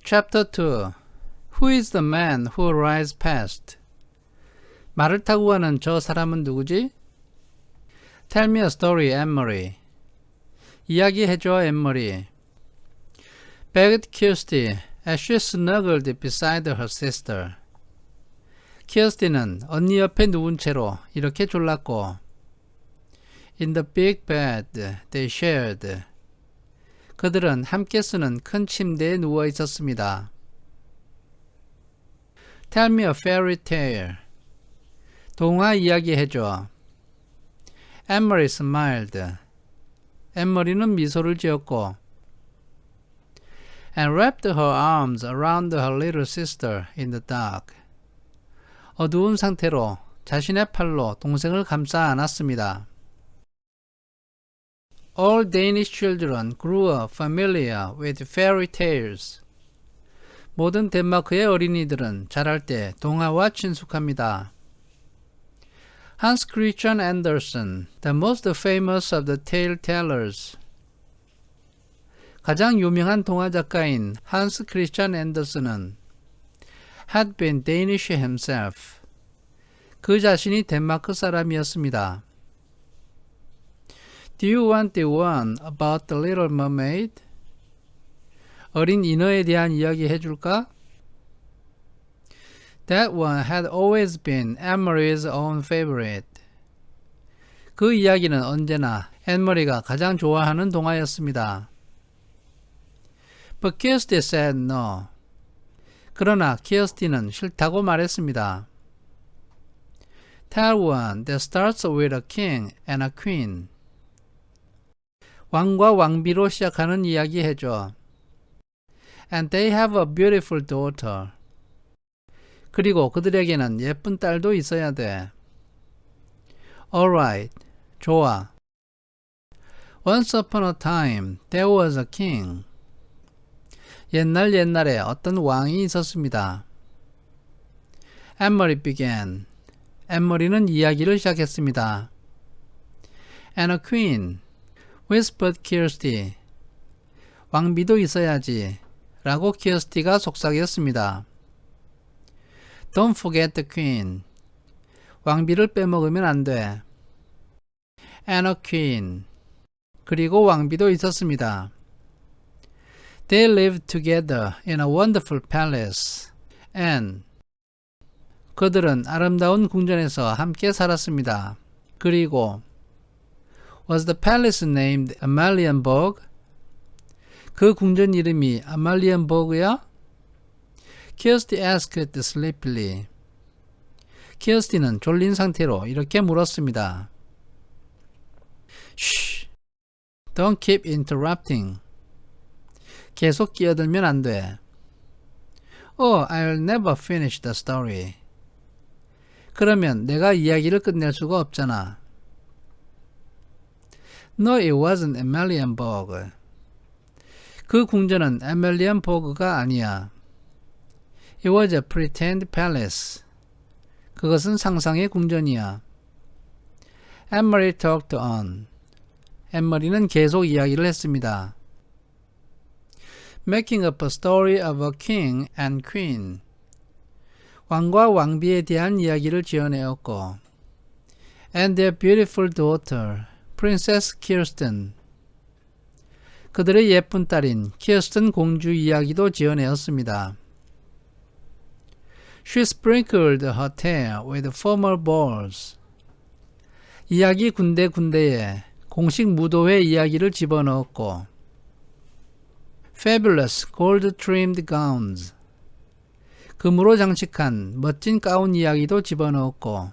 Chapter 2. Who is the man who rides past? 말을 타고 가는 저 사람은 누구지? Tell me a story, Anne-Marie. 이야기해줘, 앤머리. begged Kirsty as she snuggled beside her sister. 키어스티는 언니 옆에 누운 채로 이렇게 졸랐고 In the big bed they shared. 그들은 함께 쓰는 큰 침대에 누워 있었습니다. Tell me a fairy tale. 동화 이야기 해줘. Anne-Marie smiled. 앤머리는 미소를 지었고 and wrapped her arms around her little sister in the dark. 어두운 상태로 자신의 팔로 동생을 감싸 안았습니다. All Danish children grew up familiar with fairy tales. 모든 덴마크의 어린이들은 자랄 때 동화와 친숙합니다. Hans Christian Andersen, the most famous of the tale tellers. 가장 유명한 동화 작가인 한스 크리스찬 앤더슨은 had been Danish himself. 그 자신이 덴마크 사람이었습니다. Do you want the one about the Little Mermaid? 어린 인어에 대한 이야기 해줄까? That one had always been Anne-Marie's own favorite. 그 이야기는 언제나 앤머리가 가장 좋아하는 동화였습니다. But Kirsty said no. 그러나 키어스티는 싫다고 말했습니다. Tell one that starts with a king and a queen. 왕과 왕비로 시작하는 이야기 해줘. And they have a beautiful daughter. 그리고 그들에게는 예쁜 딸도 있어야 돼. Alright, 좋아. Once upon a time, there was a king. 옛날에 어떤 왕이 있었습니다. Anne-Marie began. 앤머리는 이야기를 시작했습니다. And a queen, whispered Kirsty. 왕비도 있어야지, 라고 키어스티가 속삭였습니다. Don't forget the queen. 왕비를 빼먹으면 안 돼. And a queen. 그리고 왕비도 있었습니다. They lived together in a wonderful palace. And 그들은 아름다운 궁전에서 함께 살았습니다. 그리고 Was the palace named Amalienborg? 그 궁전 이름이 아말리엔버그야? Kirsty asked sleepily. 키어스티는 졸린 상태로 이렇게 물었습니다. Shh! Don't keep interrupting. 계속 끼어들면 안 돼. Oh, I'll never finish the story. 그러면 내가 이야기를 끝낼 수가 없잖아. No, it wasn't Amalienborg. 그 궁전은 아멜리엔버그가 아니야. It was a pretend palace. 그것은 상상의 궁전이야. Anne-Marie talked on. 앤머리는 계속 이야기를 했습니다. Making up a story of a king and queen. 왕과 왕비에 대한 이야기를 지어내었고 And their beautiful daughter, Princess Kirsten. 그들의 예쁜 딸인 키어스튼 공주 이야기도 지어내었습니다. She sprinkled her tale with formal balls. 이야기 군데군데에 공식 무도회 이야기를 집어넣었고 Fabulous gold-trimmed gowns. 금으로 장식한 멋진 가운 이야기도 집어넣었고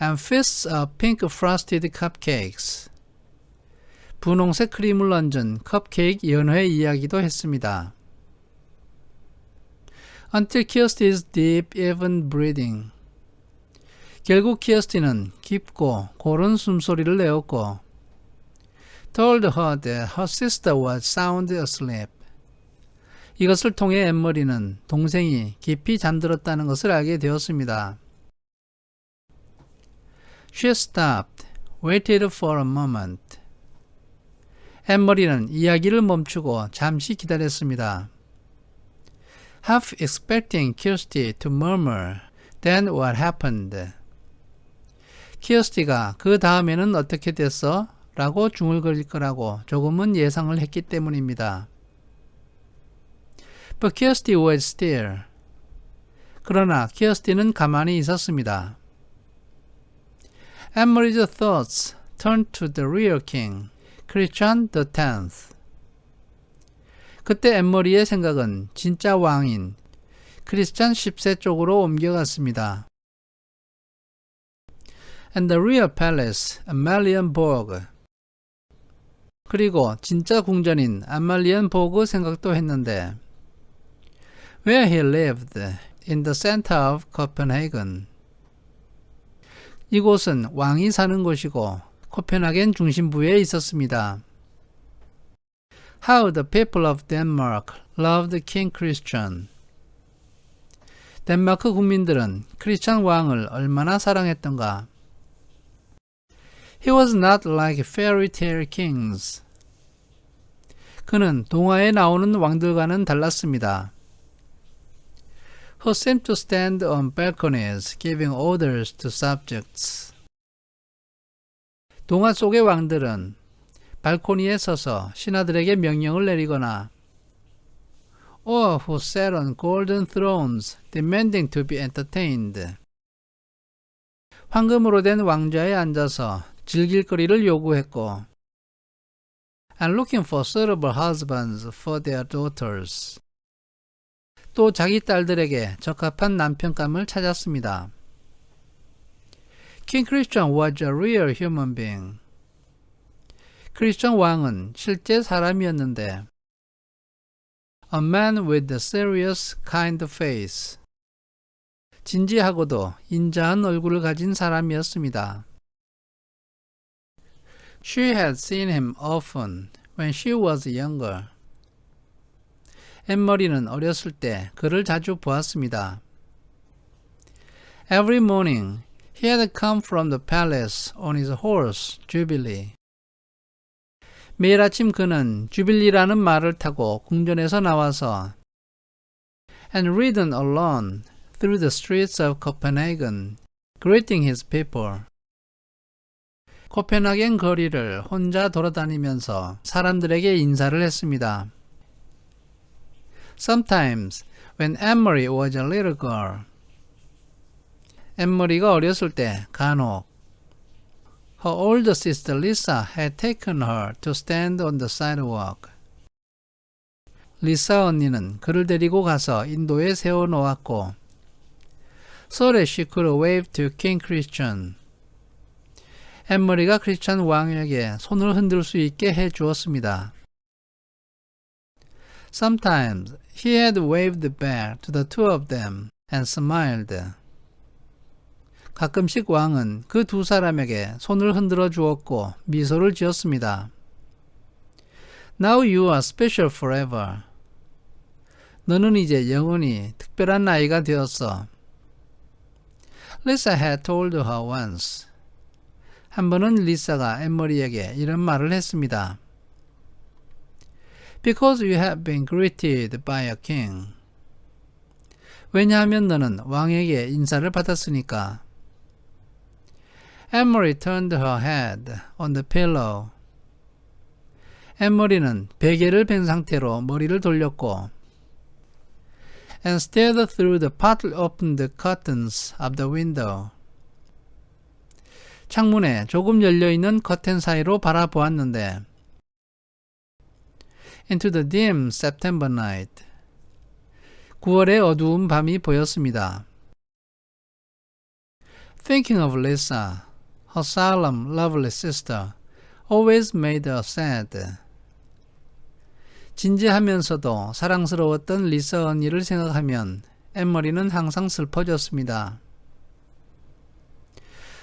And feasts of pink frosted cupcakes. 분홍색 크림을 얹은 컵케이크 연회 이야기도 했습니다. Until Kirsty's deep, even breathing. 결국 키어스티는 깊고 고른 숨소리를 내었고 told her that her sister was sound asleep. 이것을 통해 앤머리는 동생이 깊이 잠들었다는 것을 알게 되었습니다. She stopped, waited for a moment. 앤머리는 이야기를 멈추고 잠시 기다렸습니다. half expecting Kirsty to murmur, "Then what happened?" 키어스티가 그 다음에는 어떻게 됐어? 라고 중얼거릴 거라고 조금은 예상을 했기 때문입니다. But Kirsty was still. 그러나 키어스티는 가만히 있었습니다. Emery's thoughts turned to the real king, Christian X. 그때 엠머리의 생각은 진짜 왕인 크리스찬 10세 쪽으로 옮겨갔습니다. And the real palace, Amalienborg. 그리고 진짜 궁전인 아말리엔보그 생각도 했는데 Where he lived, in the center of Copenhagen. 이곳은 왕이 사는 곳이고 코펜하겐 중심부에 있었습니다. How the people of Denmark loved King Christian. 덴마크 국민들은 크리스찬 왕을 얼마나 사랑했던가. He was not like fairy tale kings. 그는 동화에 나오는 왕들과는 달랐습니다. Who seemed to stand on balconies giving orders to subjects. 동화 속의 왕들은 발코니에 서서 신하들에게 명령을 내리거나 or who sat on golden thrones demanding to be entertained. 황금으로 된 왕좌에 앉아서 즐길 거리를 요구했고 and looking for suitable husbands for their daughters. 또 자기 딸들에게 적합한 남편감을 찾았습니다. King Christian was a real human being. 크리스천 왕은 실제 사람이었는데 A man with a serious kind face. 진지하고도 인자한 얼굴을 가진 사람이었습니다. She had seen him often when she was younger. 엠머리는 어렸을 때 그를 자주 보았습니다. Every morning he had come from the palace on his horse, Jubilee. 매일 아침 그는 주빌리라는 말을 타고 궁전에서 나와서 and ridden alone through the streets of Copenhagen, greeting his people. 코펜하겐 거리를 혼자 돌아다니면서 사람들에게 인사를 했습니다. Sometimes, when Emery was a little girl. 엠머리가 어렸을 때 간혹 Her older sister Lisa had taken her to stand on the sidewalk. 리사 언니는 그를 데리고 가서 인도에 세워놓았고 so that she could wave to King Christian. 엠머리가 크리스찬 왕에게 손을 흔들 수 있게 해주었습니다. Sometimes he had waved back to the two of them and smiled. 가끔씩 왕은 그 두 사람에게 손을 흔들어 주었고 미소를 지었습니다. Now you are special forever. 너는 이제 영원히 특별한 아이가 되었어. Lisa had told her once. 한 번은 리사가 엠머리에게 이런 말을 했습니다. Because you have been greeted by a king. 왜냐하면 너는 왕에게 인사를 받았으니까. Emery turned her head on the pillow. 엠머리는 베개를 벤 상태로 머리를 돌렸고 and stared through the partly opened curtains of the window. 창문에 조금 열려있는 커튼 사이로 바라보았는데 into the dim September night. 9월의 어두운 밤이 보였습니다. Thinking of Lisa, her solemn, lovely sister, always made her sad. 진지하면서도 사랑스러웠던 리사 언니를 생각하면 엠머리는 항상 슬퍼졌습니다.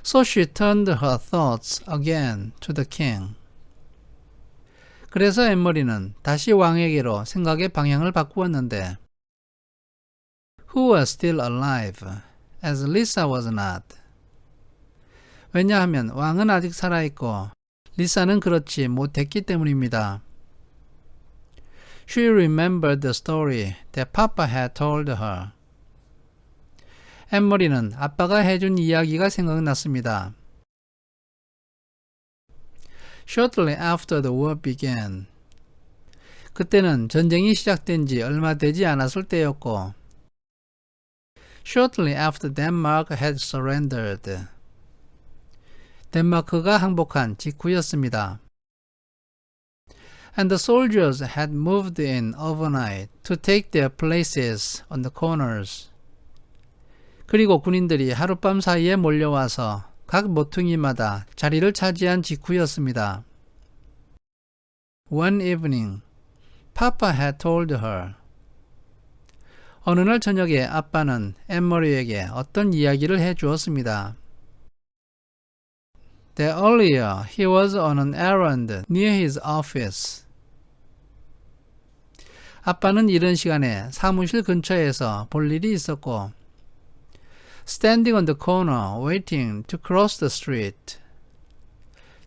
So she turned her thoughts again to the king. 그래서 엠머리는 다시 왕에게로 생각의 방향을 바꾸었는데 who was still alive, as Lisa was not. 왜냐하면 왕은 아직 살아있고 리사는 그렇지 못했기 때문입니다. She remembered the story that Papa had told her. 앤머리는 아빠가 해준 이야기가 생각났습니다. Shortly after the war began. 그때는 전쟁이 시작된 지 얼마 되지 않았을 때였고 Shortly after Denmark had surrendered. 덴마크가 항복한 직후였습니다. And the soldiers had moved in overnight to take their places on the corners. 그리고 군인들이 하룻밤 사이에 몰려와서 각 모퉁이마다 자리를 차지한 직후였습니다. One evening, Papa had told her. 어느 날 저녁에 아빠는 앤머리에게 어떤 이야기를 해주었습니다. That earlier he was on an errand near his office. 아빠는 이른 시간에 사무실 근처에서 볼 일이 있었고 Standing on the corner, waiting to cross the street.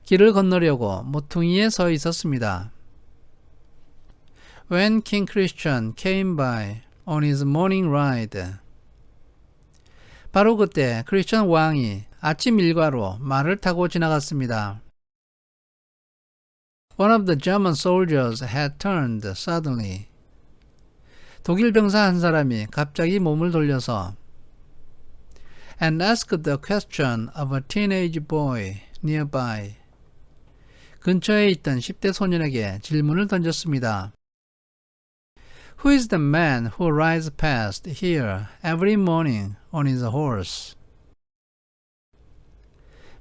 길을 건너려고 모퉁이에 서 있었습니다. When King Christian came by on his morning ride. 바로 그때 크리스천 왕이 아침 일과로 말을 타고 지나갔습니다. One of the German soldiers had turned suddenly. 독일 병사 한 사람이 갑자기 몸을 돌려서 and asked the question of a teenage boy nearby. 근처에 있던 10대 소년에게 질문을 던졌습니다. Who is the man who rides past here every morning on his horse?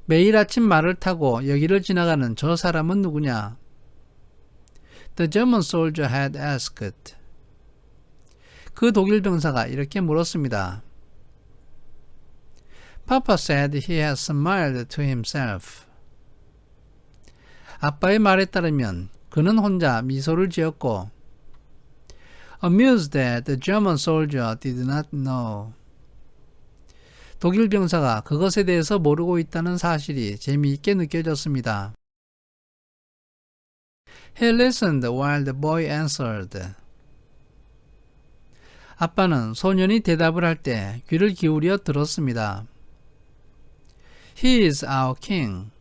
매일 아침 말을 타고 여기를 지나가는 저 사람은 누구냐? The German soldier had asked. 그 독일 병사가 이렇게 물었습니다. Papa said he had smiled to himself. 아빠의 말에 따르면 그는 혼자 미소를 지었고 amused that the German soldier did not know. 독일 병사가 그것에 대해서 모르고 있다는 사실이 재미있게 느껴졌습니다. He listened while the boy answered. 아빠는 소년이 대답을 할 때 귀를 기울여 들었습니다. He is our king.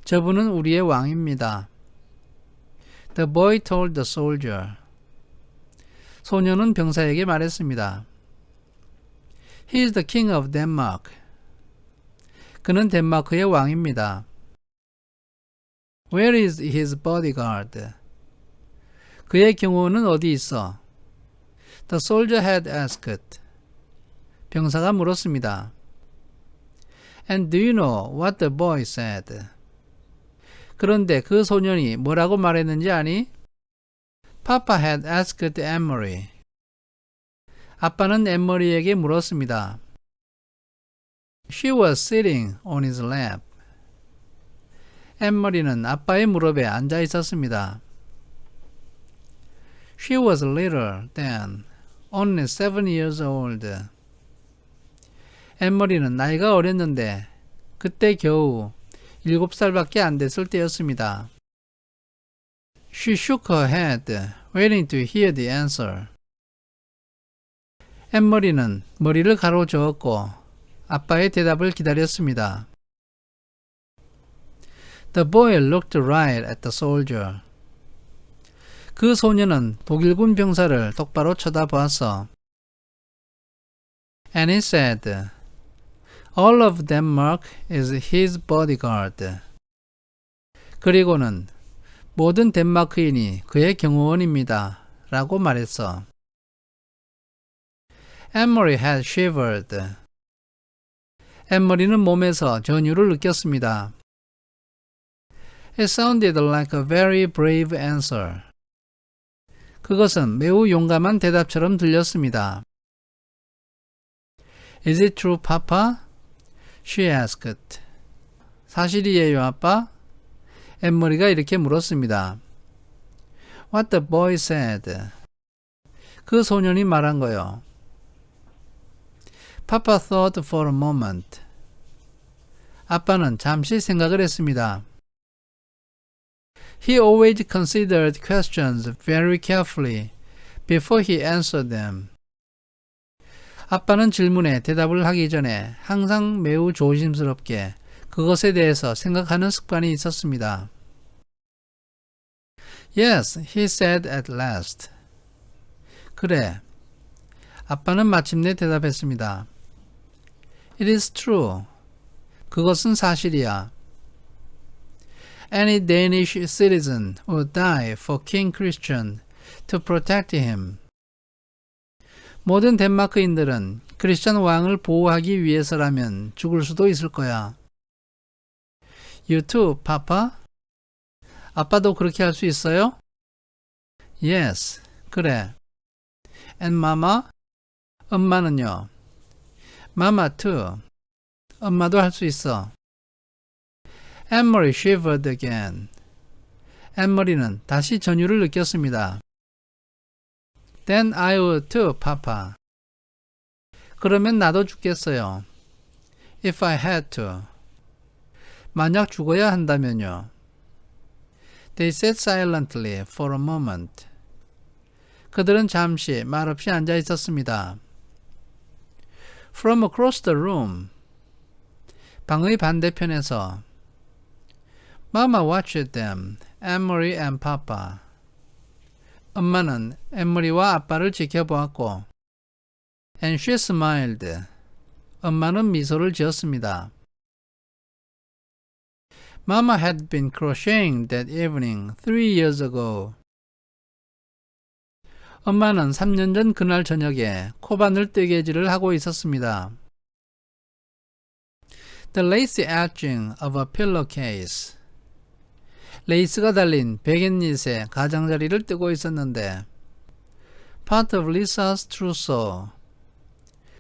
저분은 우리의 왕입니다. The boy told the soldier. 소년은 병사에게 말했습니다. He is the king of Denmark. 그는 덴마크의 왕입니다. Where is his bodyguard? 그의 경호원은 어디 있어? The soldier had asked. 병사가 물었습니다. And do you know what the boy said? 그런데 그 소년이 뭐라고 말했는지 아니? Papa had asked 앤머리. 아빠는 앤머리에게 물었습니다. She was sitting on his lap. 앤머리는 아빠의 무릎에 앉아 있었습니다. She was little then, only 7 years old. 앤머리는 나이가 어렸는데 그때 겨우 7살밖에 안 됐을 때였습니다. She shook her head, waiting to hear the answer. 앤머리는 머리를 가로저었고 아빠의 대답을 기다렸습니다. The boy looked right at the soldier. 그 소년은 독일군 병사를 똑바로 쳐다보았어. And he said, All of Denmark is his bodyguard. 그리고는 모든 덴마크인이 그의 경호원입니다. 라고 말했어. 앤머리 had shivered. 앤머리는 몸에서 전율을 느꼈습니다. It sounded like a very brave answer. 그것은 매우 용감한 대답처럼 들렸습니다. Is it true, Papa? She asked. 사실이에요, 아빠? 앤머리가 이렇게 물었습니다. What the boy said. 그 소년이 말한 거요. Papa thought for a moment. 아빠는 잠시 생각을 했습니다. He always considered questions very carefully before he answered them. 아빠는 질문에 대답을 하기 전에 항상 매우 조심스럽게 그것에 대해서 생각하는 습관이 있었습니다. Yes, he said at last. 그래. 아빠는 마침내 대답했습니다. It is true. 그것은 사실이야. Any Danish citizen would die for King Christian to protect him. 모든 덴마크인들은 크리스천 왕을 보호하기 위해서라면 죽을 수도 있을 거야. You too, Papa? 아빠도 그렇게 할 수 있어요? Yes, 그래. And Mama? 엄마는요? Mama too. 엄마도 할 수 있어. Anne-Marie shivered again. 앤머리는 다시 전율을 느꼈습니다. Then I would too, Papa. 그러면 나도 죽겠어요. If I had to. 만약 죽어야 한다면요. They sat silently for a moment. 그들은 잠시 말없이 앉아 있었습니다. From across the room. 방의 반대편에서 Mama watched them, Anne-Marie and Papa. 엄마는 앤머리와 아빠를 지켜보았고 And she smiled. 엄마는 미소를 지었습니다. Mama had been crocheting that evening 3 years ago. 엄마는 3년 전 그날 저녁에 코바늘 뜨개질을 하고 있었습니다. The lacy edging of a pillowcase. 레이스가 달린 베갯닛의 가장자리를 뜨고 있었는데 Part of Lisa's trousseau.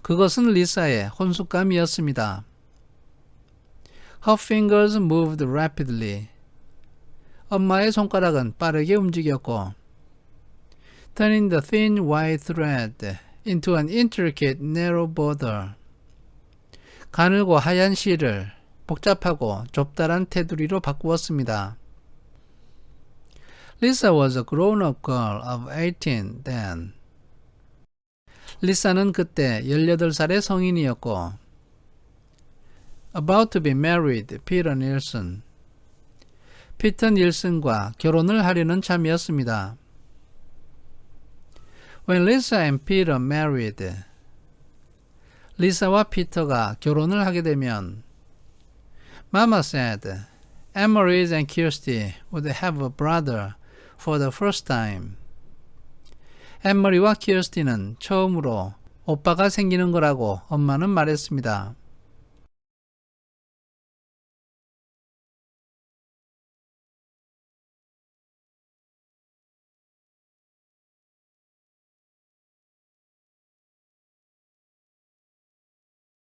그것은 리사의 혼숙감이었습니다. Her fingers moved rapidly. 엄마의 손가락은 빠르게 움직였고 Turning the thin white thread into an intricate narrow border. 가늘고 하얀 실을 복잡하고 좁다란 테두리로 바꾸었습니다. Lisa was a grown-up girl of 18 then. 리사는 그때 18살의 성인이었고 About to be married, Peter Nilsson. 피터 닐슨과 결혼을 하려는 참이었습니다. When Lisa and Peter married. 리사와 피터가 결혼을 하게 되면 Mama said, Anne-Marie and Kirsty would have a brother for the first time. 앤머리와 키어스티는 처음으로 오빠가 생기는 거라고 엄마는 말했습니다.